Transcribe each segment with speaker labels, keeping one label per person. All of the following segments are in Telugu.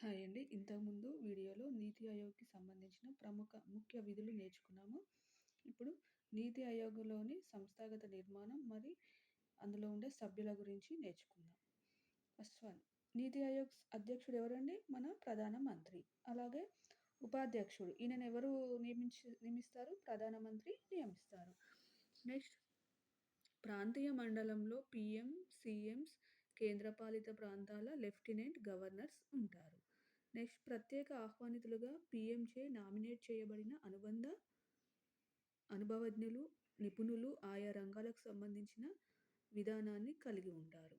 Speaker 1: హాయ్ అండి. ఇంతకుముందు వీడియోలో నీతి ఆయోగ్‌కి సంబంధించిన ముఖ్య విధులు నేర్చుకున్నాము. ఇప్పుడు నీతి ఆయోగ్‌లోని సంస్థాగత నిర్మాణం మరి అందులో ఉండే సభ్యుల గురించి నేర్చుకుందాం. ఫస్ట్ వన్, నీతి ఆయోగ్ అధ్యక్షుడు ఎవరండి? మన ప్రధాన మంత్రి. అలాగే ఉపాధ్యక్షుడు ఈయనను ఎవరు నియమిస్తారు? ప్రధానమంత్రి నియమిస్తారు. నెక్స్ట్, ప్రాంతీయ మండలంలో పీఎం, సీఎంస్, కేంద్రపాలిత ప్రాంతాల లెఫ్టినెంట్ గవర్నర్స్ ఉంటారు. నెక్స్ట్, ప్రత్యేక ఆహ్వానితులుగా పీఎంచే నామినేట్ చేయబడిన అనుభవజ్ఞులు, నిపుణులు ఆయా రంగాలకు సంబంధించిన విధానాన్ని కలిగి ఉంటారు.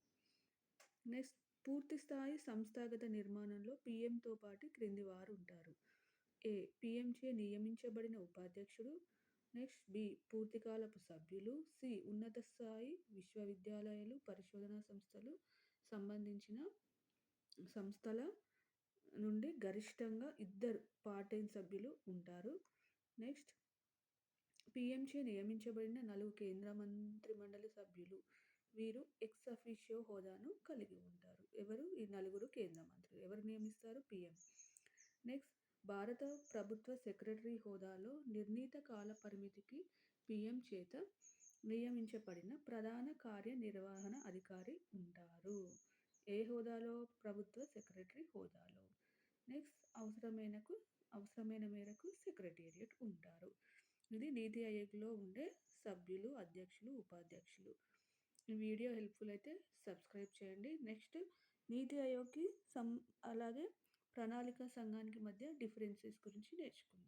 Speaker 1: నెక్స్ట్, పూర్తి స్థాయి సంస్థాగత నిర్మాణంలో పీఎంతో పాటు క్రింది వారు ఉంటారు. ఏ, పీఎంచే నియమించబడిన ఉపాధ్యక్షుడు. నెక్స్ట్, బి, పూర్తికాలపు సభ్యులు. సి, ఉన్నత స్థాయి విశ్వవిద్యాలయాలు, పరిశోధనా సంస్థలు సంబంధించిన సంస్థల నుండి గరిష్టంగా 2 పార్ట్ టైమ్ సభ్యులు ఉంటారు. నెక్స్ట్, పీఎంచే నియమించబడిన 4 కేంద్ర మంత్రిమండలి సభ్యులు. వీరు ఎక్స్ అఫీషియో హోదాను కలిగి ఉంటారు. ఎవరు? ఈ నలుగురు కేంద్ర మంత్రులు. ఎవరు నియమిస్తారు? పీఎం. నెక్స్ట్, భారత ప్రభుత్వ సెక్రటరీ హోదాలో నిర్ణీత కాల పరిమితికి పీఎం చేత నియమించబడిన ప్రధాన కార్యనిర్వహణ అధికారి ఉంటారు. ఏ హోదాలో? ప్రభుత్వ సెక్రటరీ హోదాలో. నెక్స్ట్, అవసరమైన మేరకు సెక్రటేరియట్ ఉంటారు. ఇది నీతి ఆయోగ్లో ఉండే సభ్యులు, అధ్యక్షులు, ఉపాధ్యక్షులు. ఈ వీడియో హెల్ప్ఫుల్ అయితే సబ్స్క్రైబ్ చేయండి. నెక్స్ట్, నీతి ఆయోగ్కి అలాగే ప్రణాళిక సంఘానికి మధ్య డిఫరెన్సెస్ గురించి నేర్చుకుందాం.